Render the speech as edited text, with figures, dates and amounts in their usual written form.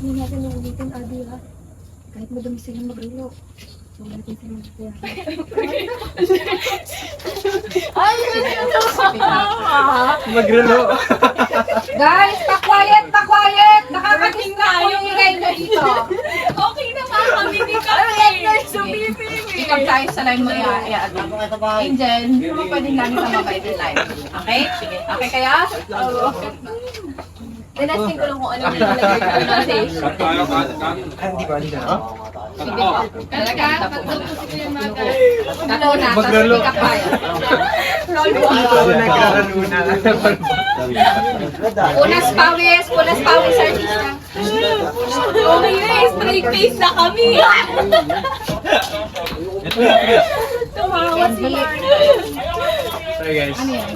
Huwag natin yung ulitin, Adi, ha? Kahit madami silang magrilo. Huwag natin silang kaya. Magrelo. Guys, pa-quiet! Pa-quiet! Nakakatingin ko yung ingay nyo dito. Okay naman kami ni Kami. Ikaw tayo sa line mo i-add. Angel, hindi mo pwedeng lagi sa mabay din line. Okay? Sige. Okay kaya? Dinasting ko lang kung ano yung nilagay ko na station. Hindi ba? Hindi na? Sige po. Talaga? Pagtapos ko yung mga Tatlo na, tapos Magrelo. hindi ka kaya. roll mo. Ako nagrarano na. Unas pawis, artista. Okay na, straight face na kami. Tumawa si Mark. Sorry guys. Ano yan?